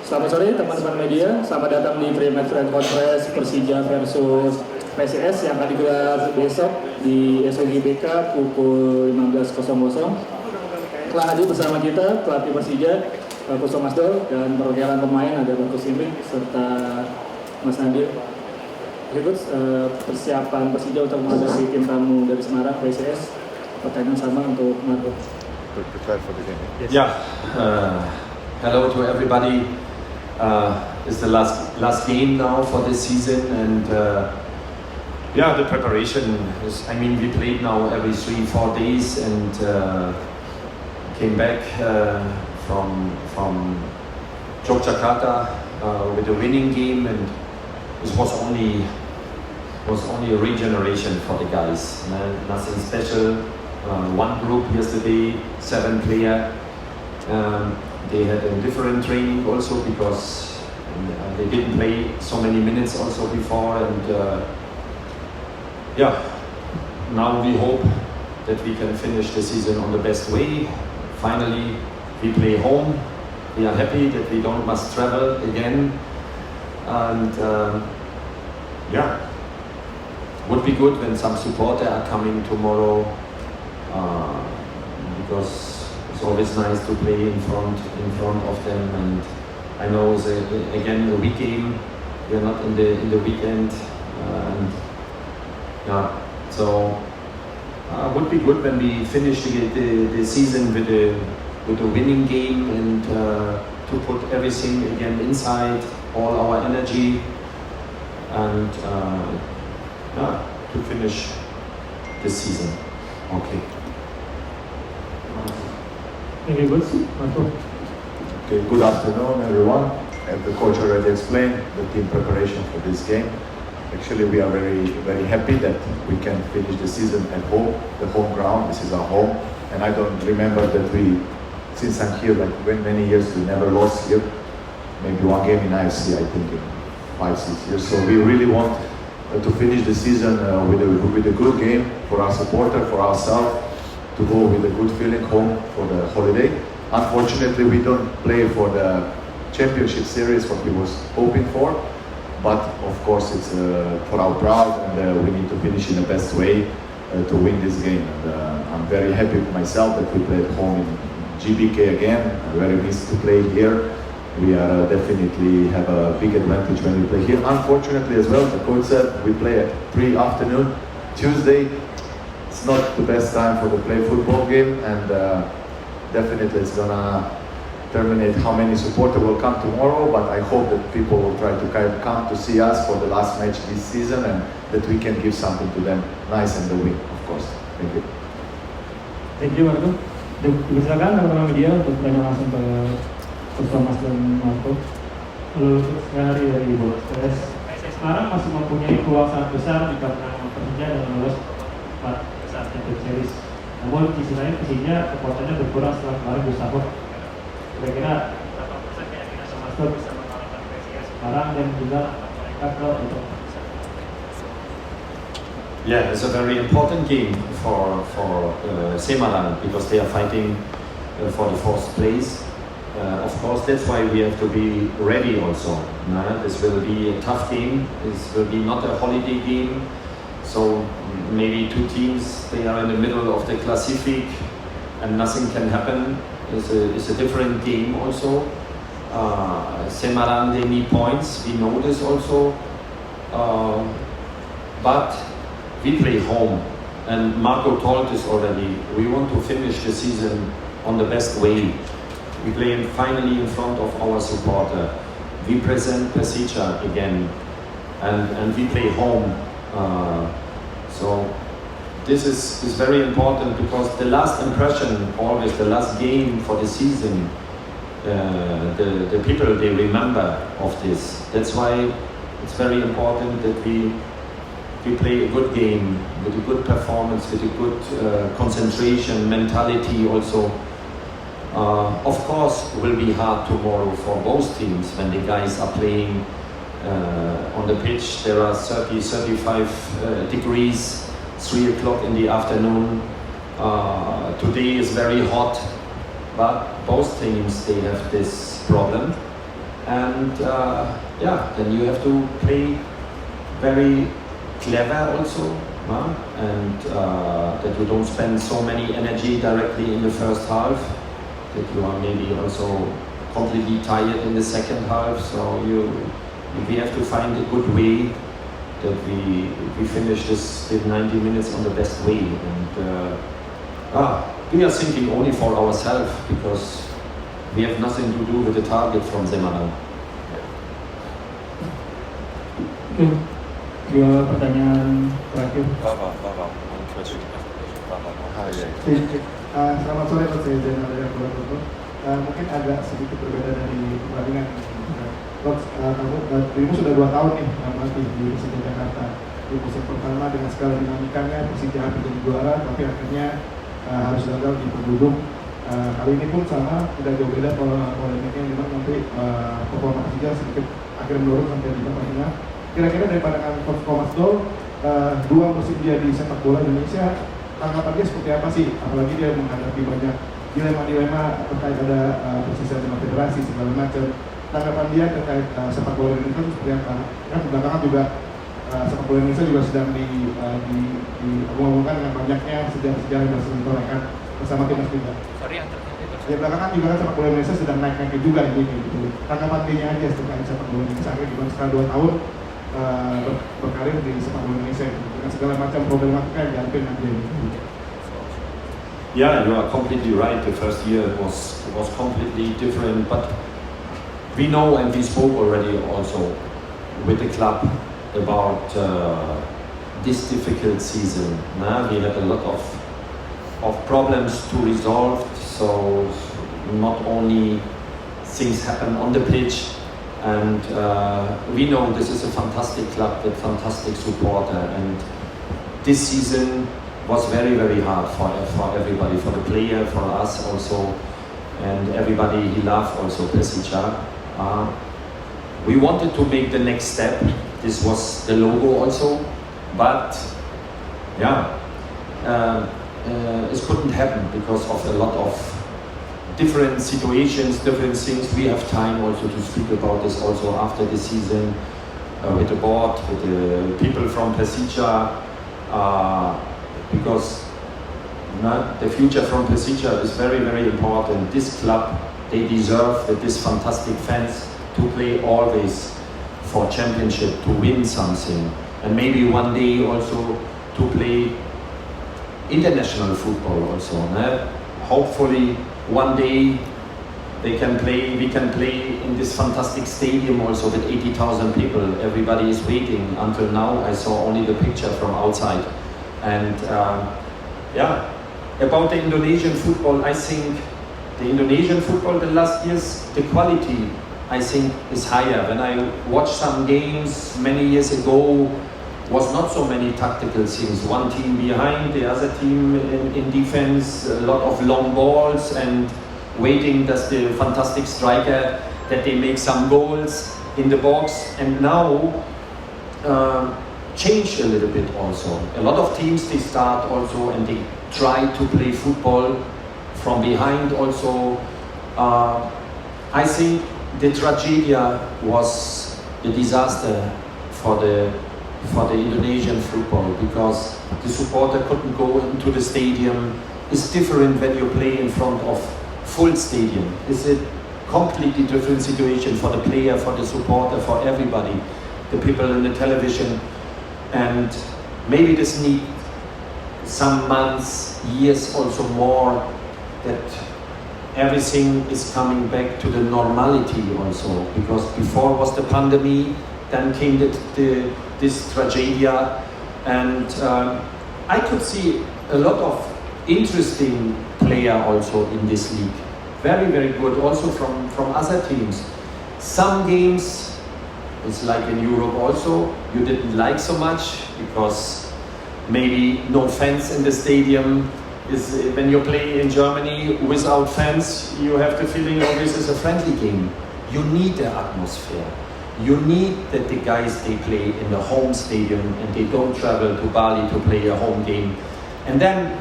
Selamat sore teman-teman media, selamat datang di pre-match conference Persija versus PSIS yang akan digelar besok di SOGBK pukul 15.00. Telah hadir bersama kita pelatih Persija, Coach Masdo, dan perwakilan pemain ada Coach Simrik serta Mas Nadir. Berikut persiapan Persija untuk menghadapi tim tamu dari Semarang, PSIS. Pertanyaan sama untuk Marco. Prepared for the game. Yes. Yeah. Hello to everybody. It's the last game now for this season, and the preparation is. I mean, we played now every 3-4 days, and came back from Yogyakarta with a winning game, and it was only a regeneration for the guys. Nothing special. One group yesterday, 7 players. They had a different training also because they didn't play so many minutes also before, and now we hope that we can finish the season on the best way. Finally, we play home. We are happy that we don't must travel again, and would be good when some supporters are coming tomorrow, because it's always nice to play in front of them, and I know it's again a week game. We are not in the weekend, would be good when we finish the season with a winning game, and to put everything again inside, all our energy, and to finish this season. Okay. Thank you, Marco. Okay, good afternoon, everyone. As the coach already explained, the team preparation for this game. Actually, we are very, very happy that we can finish the season at home, the home ground. This is our home, and I don't remember that since I'm here, like many years, we never lost here. Maybe one game in IFC, I think, in 5-6 years. So we really want to finish the season with a good game for our supporter, for ourselves, to go with a good feeling home for the holiday. Unfortunately, we don't play for the championship series what we was hoping for, but of course it's for our proud, and we need to finish in the best way to win this game. And I'm very happy with myself that we played home in GBK again. I'm very missed to play here. We are definitely have a big advantage when we play here. Unfortunately as well, the coach said we play at 3 afternoon Tuesday. It's not the best time for the play football game, and definitely it's gonna terminate how many supporters will come tomorrow, but I hope that people will try to come to see us for the last match this season, and that we can give something to them nice and the win, of course. Thank you. Thank you, Marco. Silakan teman-teman media untuk bertanya langsung ke Coach Thomas dan Marco. Lalu hari dari Bola Express, PSIS Semarang masih mempunyai peluang sangat besar jika menang Persija dan lolos saat Champions Series. Namun di sisi lain Persija kekuatannya berkurang setelah kemarin Gustavo. Kira-kira berapa persen keyakinan Mas Masdo bisa mengalahkan PSIS Semarang dan juga mereka ke untuk? Yeah, it's a very important game for Semarang because they are fighting for the 4th place. Of course, that's why we have to be ready also. This will be a tough game. This will be not a holiday game. So maybe 2 teams, they are in the middle of the Classific, and nothing can happen. It's a different game also. Semarang, they need points. We know this also. But we play home, and Marco told us already. We want to finish the season on the best way. We play finally in front of our supporter. We present Persija again, and we play home. So this is very important because the last impression, always the last game for the season, the people, they remember of this. That's why it's very important that we play a good game with a good performance, with a good concentration, mentality also. Of course, it will be hard tomorrow for both teams when the guys are playing on the pitch. There are 30-35 degrees, 3 o'clock in the afternoon. Today is very hot, but both teams, they have this problem. and then you have to play very clever also, and that you don't spend so many energy directly in the first half, that you are maybe also completely tired in the second half. So we have to find a good way that we finish this 90 minutes on the best way, and we are thinking only for ourselves, because we have nothing to do with the target from Semarang. Oke, dua pertanyaan terakhir. Selamat sore Coach, saya Zainal dari Kuala Lumpur. Mungkin agak sedikit berbeda dari pertandingan. Coach, dirimu sudah 2 tahun nih melatih di Persija Jakarta. Di musim pertama dengan segala dinamikanya Persija hampir jadi juara, tapi akhirnya harus gagal di Pergudung. Kali ini pun sama, tidak jauh beda polemiknya, memang nanti performa Persija sedikit akhirnya menurun sampai di pertandingan. Kira-kira dari pandangan Coach Thomas Doll, 2 musim dia di sepak bola Indonesia, tanggapan dia seperti apa sih? Apalagi dia menghadapi banyak dilema-dilema terkait ada persisian dengan federasi segala macam. Tanggapan dia terkait sepak bola Indonesia itu seperti apa? Kan belakangan juga sepak bola Indonesia juga sedang diomongkan dengan banyaknya sejarah-sejarah yang berhasil ditorehkan bersama timnas juga. Ya belakangan juga kan sepak bola Indonesia sedang naik-naiknya juga ini gitu. Tanggapan dia aja terkait sepak bola Indonesia akhirnya gimana setelah 2 tahun berkarir di sepak bola Indonesia gitu, dengan segala macam problematika yang dihadapi nanti gitu. Yeah, you are completely right. The first year was completely different, but we know, and we spoke already also with the club about this difficult season. Now we had a lot of problems to resolve. So not only things happen on the pitch, and we know this is a fantastic club with fantastic supporter, and this season was very, very hard for everybody, for the player, for us also, and everybody he loved also Persija. We wanted to make the next step. This was the logo also, but it couldn't happen because of a lot of different situations, different things. We have time also to speak about this also after the season with the board, with the people from Persija, because the future from Persija is very, very important. This club, they deserve that these fantastic fans to play always for championship, to win something, and maybe one day also to play international football also. Hopefully one day we can play in this fantastic stadium also with 80,000 people. Everybody is waiting. Until now I saw only the picture from outside. And about the Indonesian football, I think the Indonesian football the last years, the quality I think is higher. When I watched some games many years ago, was not so many tactical things. One team behind, the other team in defense, a lot of long balls and waiting that the fantastic striker that they make some goals in the box. And now change a little bit also. A lot of teams, they start also and they try to play football from behind also. I think the tragedia was a disaster for the Indonesian football, because the supporter couldn't go into the stadium. It's different when you play in front of full stadium. It's a completely different situation for the player, for the supporter, for everybody, the people in the television. And maybe this need some months, years also more, that everything is coming back to the normality also, because before was the pandemic, then came this tragedia, and I could see a lot of interesting player also in this league, very, very good also from other teams. Some games, it's like in Europe also, you didn't like so much because maybe no fans in the stadium. Is when you play in Germany without fans, you have the feeling, oh, this is a friendly game. You need the atmosphere. You need that the guys, they play in the home stadium and they don't travel to Bali to play a home game. And then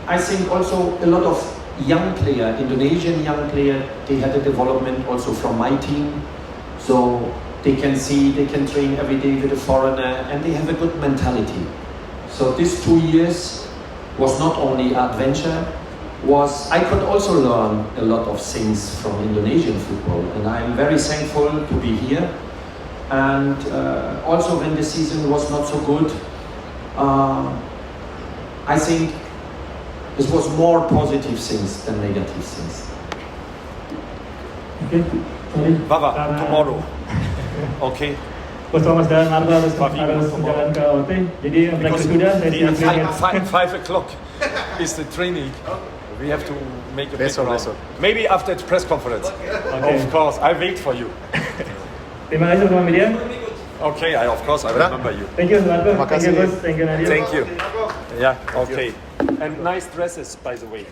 I think also a lot of young player, Indonesian young player, they had a development also from my team. So they can see, they can train every day with a foreigner, and they have a good mentality. So these 2 years was not only adventure, I could also learn a lot of things from Indonesian football, and I'm very thankful to be here. And also when the season was not so good, I think this was more positive things than negative things. Oke, sorry. Baba, Karena tomorrow. Okay. Coach Thomas dan Marco harus Tomorrow. jalan ke OT. Jadi practice sudah, saya siap training. 5 o'clock is the training. We have to make a big Besok, round. besok. Maybe after the press conference. Okay. Of course, I wait for you. Terima kasih teman media. Okay, of course I remember you. Thank you Marco. Terima Thank you kasih. Coach. Thank you Nadia. Thank you. Yeah, okay. And nice dresses, by the way.